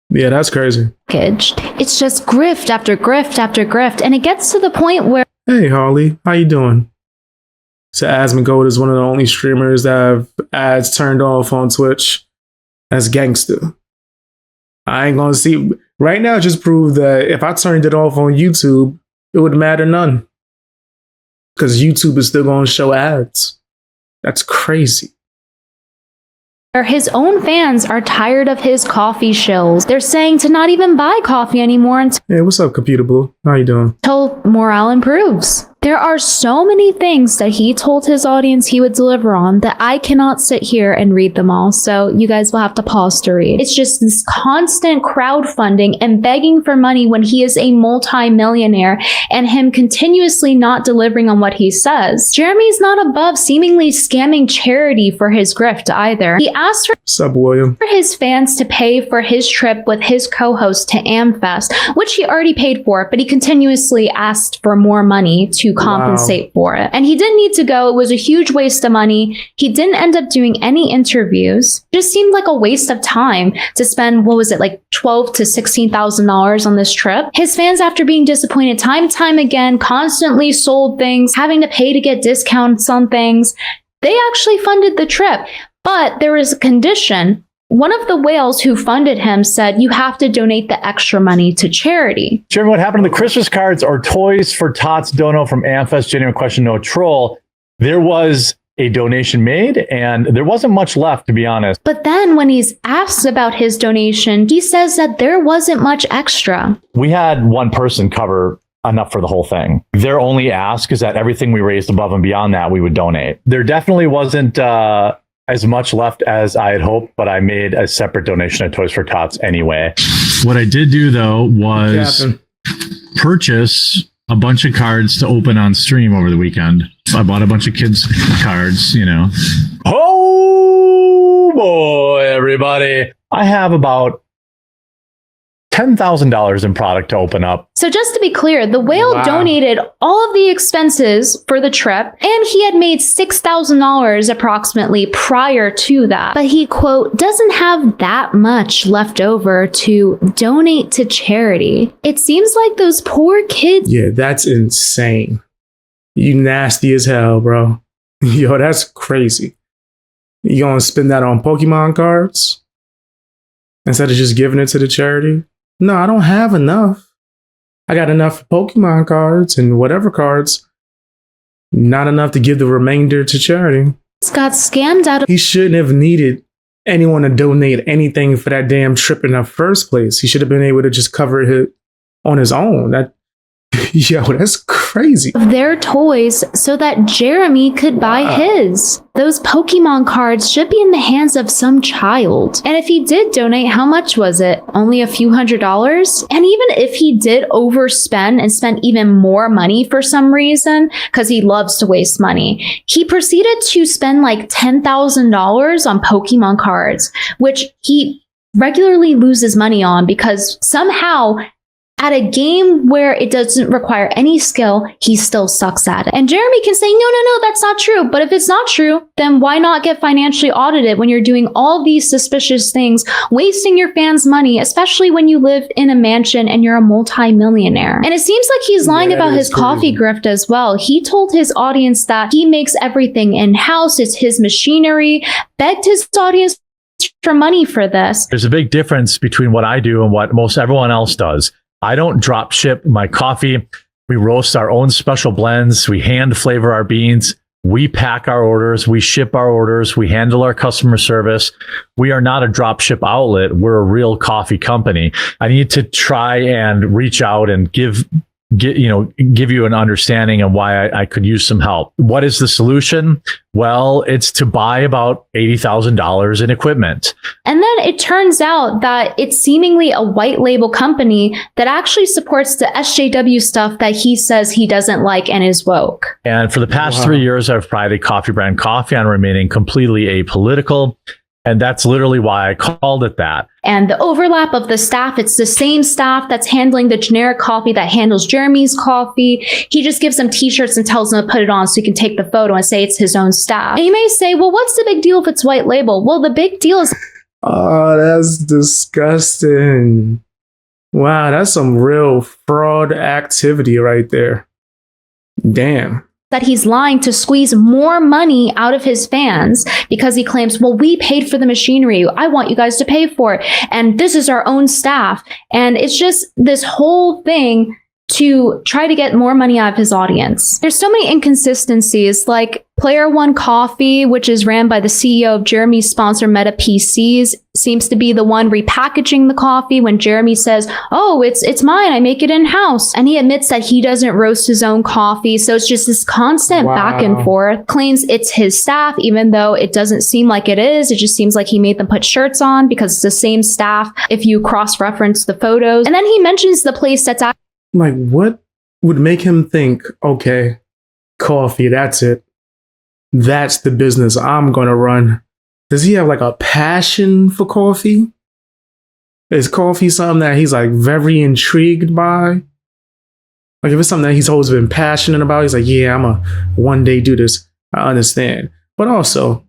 yeah, that's crazy. It's just grift after grift after grift. And it gets to the point where... Hey, Harley, how you doing? So Asmongold is one of the only streamers that have ads turned off on Twitch. That's gangster. I ain't gonna see... Right now, just prove that if I turned it off on YouTube, it would matter none. Because YouTube is still gonna show ads. That's crazy. His own fans are tired of his coffee shills. They're saying to not even buy coffee anymore Hey, what's up, Computer Blue? How you doing? until morale improves. There are so many things that he told his audience he would deliver on that I cannot sit here and read them all. So you guys will have to pause to read. It's just this constant crowdfunding and begging for money when he is a multi-millionaire and him continuously not delivering on what he says. Jeremy's not above seemingly scamming charity for his grift either. He asked for his fans to pay for his trip with his co-host to AmFest, which he already paid for, but he continuously asked for more money to compensate for it. And he didn't need to go. It was a huge waste of money. He didn't end up doing any interviews. It just seemed like a waste of time to spend, what was it, like $12,000 to $16,000 on this trip. His fans, after being disappointed time and time again, constantly sold things, having to pay to get discounts on things. They actually funded the trip, but there was a condition. One of the whales who funded him said, you have to donate the extra money to charity. Jeremy, what happened to the Christmas cards or Toys for Tots dono from AmFest? Genuine question, no troll. There was a donation made and there wasn't much left, to be honest. But then when he's asked about his donation, he says that there wasn't much extra. We had one person cover enough for the whole thing. Their only ask is that everything we raised above and beyond that, we would donate. There definitely wasn't as much left as I had hoped, but I made a separate donation at Toys for Tots anyway. What I did do, though, was purchase a bunch of cards to open on stream over the weekend. I bought a bunch of kids' cards, you know. Oh, boy, everybody. I have about $10,000 in product to open up. So just to be clear, the whale donated all of the expenses for the trip, and he had made $6,000 approximately prior to that. But he, quote, doesn't have that much left over to donate to charity. It seems like those poor kids. Yeah, that's insane. You nasty as hell, bro. Yo, that's crazy. You gonna spend that on Pokemon cards instead of just giving it to the charity? No, I don't have enough. I got enough Pokemon cards and whatever cards. Not enough to give the remainder to charity. Got scammed out of. He shouldn't have needed anyone to donate anything for that damn trip in the first place. He should have been able to just cover it on his own. Yo, that's crazy. Their toys so that Jeremy could buy his. Those Pokemon cards should be in the hands of some child. And if he did donate, how much was it? Only a few $100s? And even if he did overspend and spent even more money for some reason, because he loves to waste money, he proceeded to spend like $10,000 on Pokemon cards, which he regularly loses money on because somehow at a game where it doesn't require any skill, he still sucks at it. And Jeremy can say, no, that's not true. But if it's not true, then why not get financially audited when you're doing all these suspicious things, wasting your fans' money, especially when you live in a mansion and you're a multi-millionaire? And it seems like he's lying about his coffee grift as well. He told his audience that he makes everything in-house, it's his machinery, begged his audience for money for this. There's a big difference between what I do and what most everyone else does. I don't drop ship my coffee. We roast our own special blends. We hand flavor our beans. We pack our orders. We ship our orders. We handle our customer service. We are not a drop ship outlet. We're a real coffee company. I need to try and reach out and give you an understanding of why I could use some help. What is the solution? Well, it's to buy about $80,000 in equipment. And then it turns out that it's seemingly a white label company that actually supports the SJW stuff that he says he doesn't like and is woke. And for the past 3 years, I've prided Coffee Brand Coffee on remaining completely apolitical. And that's literally why I called it that. And the overlap of the staff, it's the same staff that's handling the generic coffee that handles Jeremy's coffee. He just gives them t-shirts and tells them to put it on so he can take the photo and say it's his own staff. And you may say, well, what's the big deal if it's white label? Well, the big deal is... Oh, that's disgusting. Wow, that's some real fraud activity right there. Damn. That he's lying to squeeze more money out of his fans because he claims, well, we paid for the machinery. I want you guys to pay for it. And this is our own staff. And it's just this whole thing to try to get more money out of his audience. There's so many inconsistencies, like Player One Coffee, which is ran by the CEO of Jeremy's sponsor Meta PCs, seems to be the one repackaging the coffee when Jeremy says, oh, it's mine, I make it in-house. And he admits that he doesn't roast his own coffee. So it's just this constant back and forth. Claims it's his staff, even though it doesn't seem like it is. It just seems like he made them put shirts on because it's the same staff if you cross-reference the photos. And then he mentions the place that's like, what would make him think, okay, coffee, that's it. That's the business I'm going to run. Does he have like a passion for coffee? Is coffee something that he's like very intrigued by? Like if it's something that he's always been passionate about, he's like, yeah, I'm a one day do this. I understand. But also,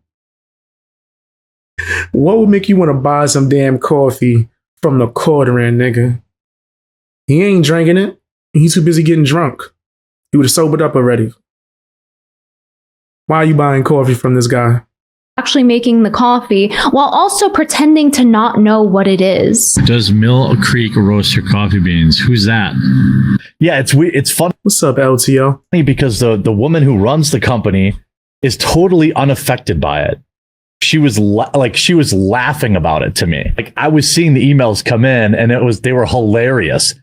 what would make you want to buy some damn coffee from TheQuartering, nigga? He ain't drinking it. He's too busy getting drunk. He would have sobered up already. Why are you buying coffee from this guy? Actually making the coffee while also pretending to not know what it is. Does Mill Creek roast your coffee beans? Who's that? Yeah, it's fun. What's up, LTO? Because the woman who runs the company is totally unaffected by it. She was laughing about it to me. Like I was seeing the emails come in and they were hilarious.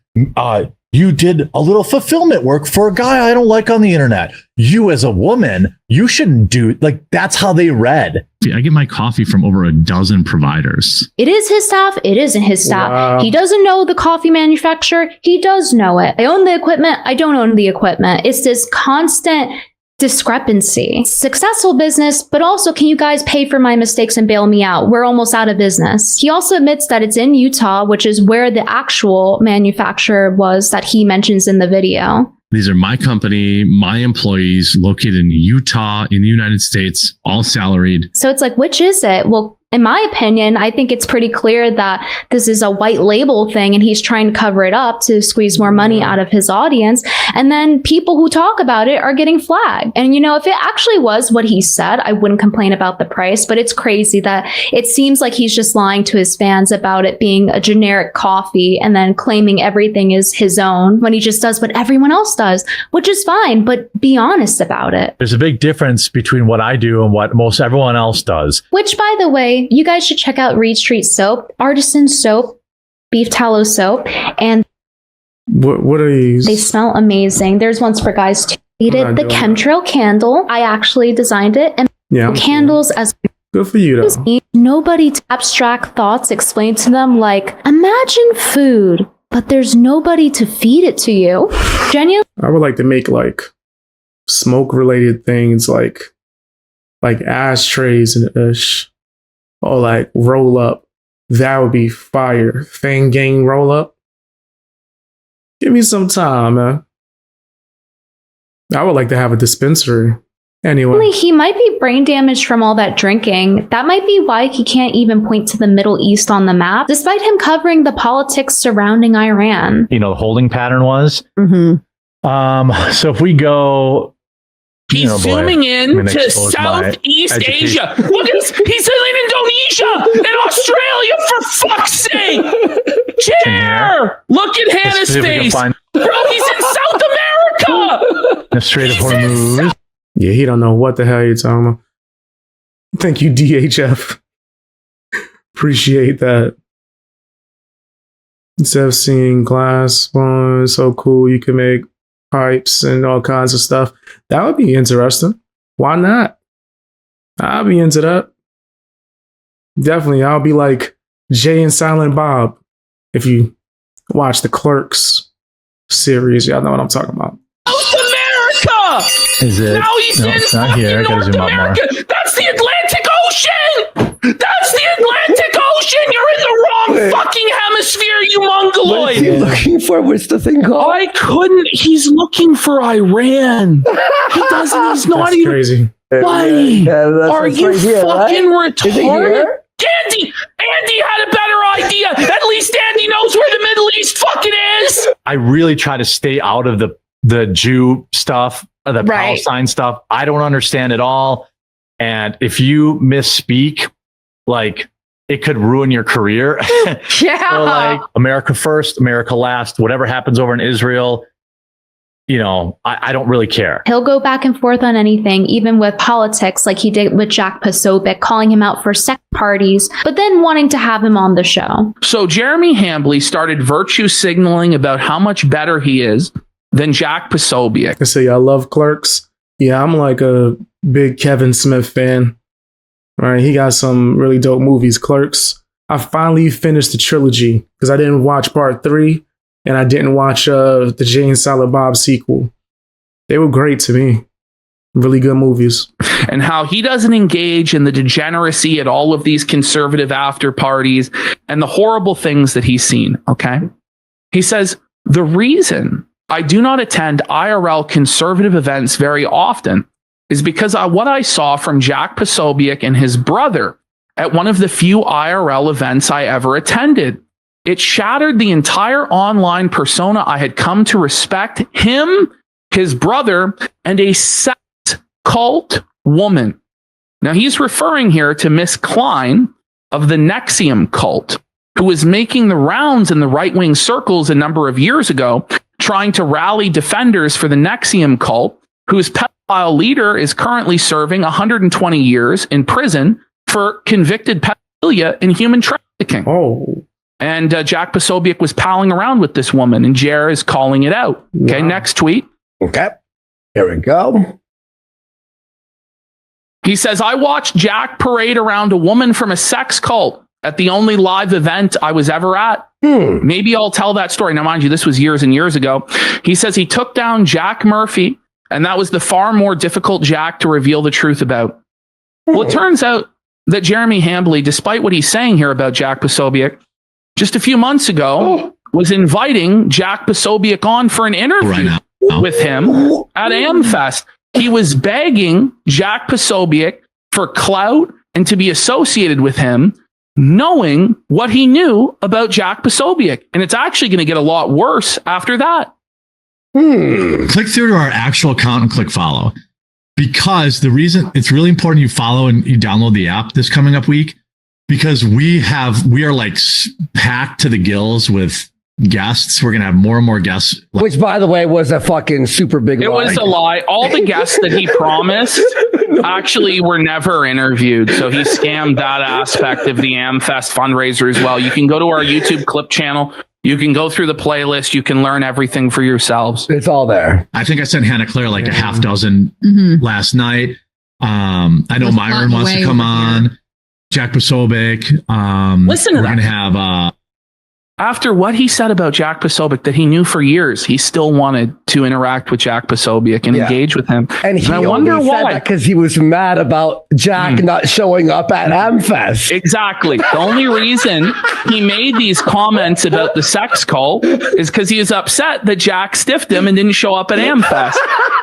You did a little fulfillment work for a guy I don't like on the internet. You as a woman, you shouldn't do like that's how they read. I get my coffee from over a dozen providers. It is his staff. It isn't his staff. Wow. He doesn't know the coffee manufacturer. He does know it. I own the equipment. I don't own the equipment. It's this constant discrepancy. Successful business, but also can you guys pay for my mistakes and bail me out? We're almost out of business. He also admits that it's in Utah, which is where the actual manufacturer was that he mentions in the video. These are my company, my employees located in Utah, in the United States, all salaried. So it's like, which is it? Well, in my opinion, I think it's pretty clear that this is a white label thing and he's trying to cover it up to squeeze more money out of his audience. And then people who talk about it are getting flagged. And, you know, if it actually was what he said, I wouldn't complain about the price. But it's crazy that it seems like he's just lying to his fans about it being a generic coffee and then claiming everything is his own when he just does what everyone else does, which is fine. But be honest about it. There's a big difference between what I do and what most everyone else does. Which, by the way, you guys should check out Reed Street Soap, Artisan Soap, Beef Tallow Soap, and what are these? They smell amazing. There's ones for guys too. The chemtrail candle, I actually designed it, and candles as good for you though. Nobody to abstract thoughts explained to them like imagine food, but there's nobody to feed it to you. Genuinely, I would like to make like smoke related things like ashtrays and ish. Or like roll up. That would be fire. Fang gang roll up. Give me some time, man. I would like to have a dispensary. Anyway. He might be brain damaged from all that drinking. That might be why he can't even point to the Middle East on the map, despite him covering the politics surrounding Iran. You know, the holding pattern was. Mm-hmm. So if we go. He's zooming in to Southeast Asia. Look, he's in Indonesia and Australia, for fuck's sake. Chair! Look at Hannah's face. Bro, he's in South America! The Strait of Hormuz. Yeah, he don't know what the hell you're talking about. Thank you, DHF. Appreciate that. Instead of seeing glass, oh, it's so cool. You can make pipes and all kinds of stuff. That would be interesting. Why not? I'll be into that. Definitely. I'll be like Jay and Silent Bob. If you watch the Clerks series, y'all know what I'm talking about. South America! Is it? Now he's in it's not here. I gotta zoom out more. That's the Atlantic Ocean! That's the Atlantic Ocean! You're in the wrong fucking hemisphere, you mongoloid! What is he looking for? What's the thing called? I couldn't. He's looking for Iran. He doesn't. He's not That's even. crazy. Buddy, are you right here, fucking right? retarded? Andy had a better idea. At least Andy knows where the Middle East fucking is. I really try to stay out of the Jew stuff, the Palestine stuff. I don't understand it all. And if you misspeak, like it could ruin your career. Yeah. So like America first, America last, whatever happens over in Israel, you know, I don't really care. He'll go back and forth on anything, even with politics, like he did with Jack Posobiec, calling him out for sex parties, but then wanting to have him on the show. So Jeremy Hambley started virtue signaling about how much better he is than Jack Posobiec. I say I love Clerks. Yeah, I'm like a big Kevin Smith fan. Right, he got some really dope movies. Clerks. I finally finished the trilogy because I didn't watch part 3 and I didn't watch the Jay and Silent Bob sequel. They were great to me. Really good movies. And how he doesn't engage in the degeneracy at all of these conservative after parties and the horrible things that he's seen. Okay. He says, the reason I do not attend IRL conservative events very often is because what I saw from Jack Posobiec and his brother at one of the few IRL events I ever attended. It shattered the entire online persona I had come to respect, him, his brother, and a sex cult woman. Now he's referring here to Miss Klein of the Nexium cult, who was making the rounds in the right-wing circles a number of years ago, trying to rally defenders for the Nexium cult, whose pedophile leader is currently serving 120 years in prison for convicted pedophilia and human trafficking. Oh. And Jack Posobiec was palling around with this woman, and Jer is calling it out. Okay, next tweet. Okay, here we go. He says, I watched Jack parade around a woman from a sex cult at the only live event I was ever at. Maybe I'll tell that story. Now, mind you, this was years and years ago. He says he took down Jack Murphy, and that was the far more difficult Jack to reveal the truth about. Well, it turns out that Jeremy Hambley, despite what he's saying here about Jack Posobiec, just a few months ago was inviting Jack Posobiec on for an interview with him at AmFest. He was begging Jack Posobiec for clout and to be associated with him, knowing what he knew about Jack Posobiec. And it's actually going to get a lot worse after that. Click through to our actual account and click follow. Because the reason it's really important you follow and you download the app this coming up week, because we are like packed to the gills with guests. We're going to have more and more guests. Which, by the way, was a fucking super big lie. It was a lie. All the guests that he promised actually were never interviewed. So he scammed that aspect of the AmFest fundraiser as well. You can go to our YouTube clip channel. You can go through the playlist. You can learn everything for yourselves. It's all there. I think I sent Hannah Claire like a half dozen last night. I know Myron wants to come on. Jack Posobiec. Listen to we're that. Going to have... After what he said about Jack Posobiec that he knew for years, he still wanted to interact with Jack Posobiec and engage with him. And he I wonder why. Because he was mad about Jack not showing up at AmFest. Exactly. The only reason he made these comments about the sex cult is because he is upset that Jack stiffed him and didn't show up at AmFest.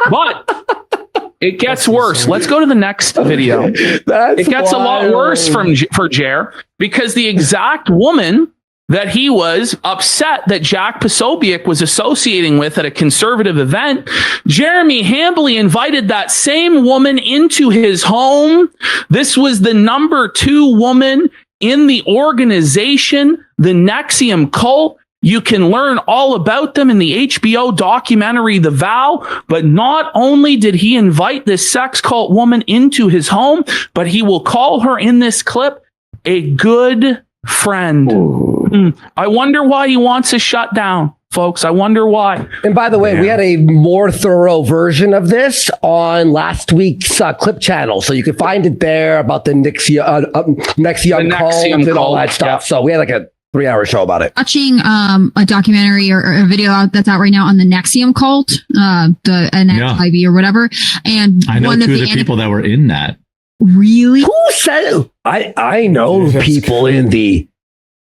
But it gets worse. Let's go to the next video. It gets a lot worse for Jer, because the exact woman that he was upset that Jack Posobiec was associating with at a conservative event, Jeremy Hambley invited that same woman into his home. This was the number 2 woman in the organization, the NXIVM cult. You can learn all about them in the HBO documentary, The Vow. But not only did he invite this sex cult woman into his home, but he will call her in this clip a good friend. I wonder why he wants to shut down, folks. I wonder why. And by the way, we had a more thorough version of this on last week's clip channel. So you can find it there about the NXIVM cult and all that stuff. So we had like a 3-hour show about it. Watching a documentary or a video that's out right now on the NXIVM cult, the NXIV or whatever. And I know 2 of the people that were in that. Really? Who said? I know people in the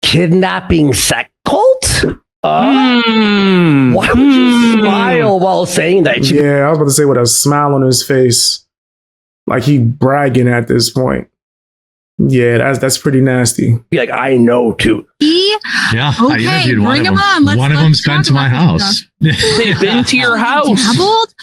kidnapping sect cult. Why would you smile while saying that? Yeah, I was about to say with a smile on his face, like he bragging at this point. Yeah, that's pretty nasty. Be like, I know too. Yeah, okay, I interviewed one bring of them them. on. One of them's been to my house. They've been to your house. Dabbled?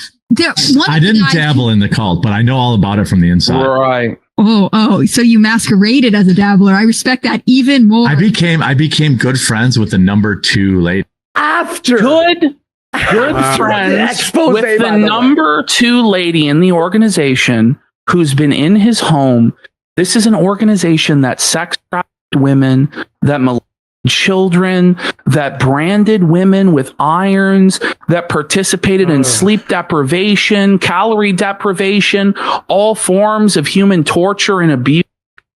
I didn't dabble in the cult, but I know all about it from the inside. Right. Oh, so you masqueraded as a dabbler. I respect that even more. I became good friends with the number 2 lady. After good friends with the number 2 lady in the organization who's been in his home. This is an organization that sex trafficked women, that molested children, that branded women with irons, that participated in sleep deprivation, calorie deprivation, all forms of human torture and abuse.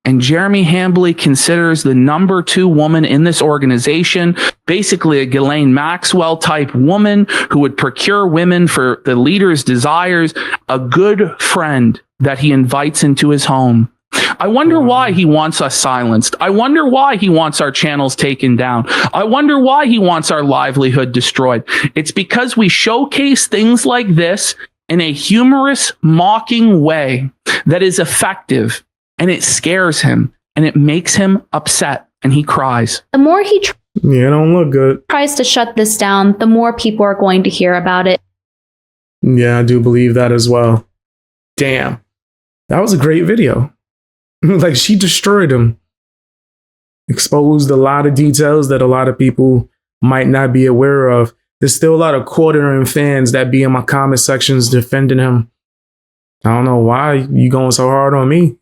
And Jeremy Hambley considers the number 2 woman in this organization basically a Ghislaine Maxwell type woman who would procure women for the leader's desires, a good friend that he invites into his home. I wonder why he wants us silenced. I wonder why he wants our channels taken down. I wonder why he wants our livelihood destroyed. It's because we showcase things like this in a humorous, mocking way that is effective, and it scares him, and it makes him upset, and he cries. The more he yeah, don't look good. tries to shut this down, the more people are going to hear about it. Yeah, I do believe that as well. Damn. That was a great video. Like, she destroyed him. Exposed a lot of details that a lot of people might not be aware of. There's still a lot of quartering fans that be in my comment sections defending him. I don't know why you going so hard on me.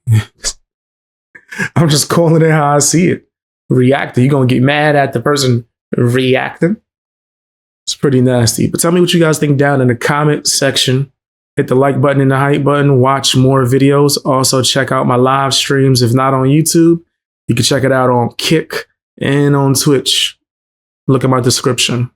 I'm just calling it how I see it. reacting. You're going to get mad at the person reacting. It's pretty nasty. But tell me what you guys think down in the comment section. Hit the like button and the hype button. Watch more videos. Also, check out my live streams. If not on YouTube, you can check it out on Kick and on Twitch. Look at my description.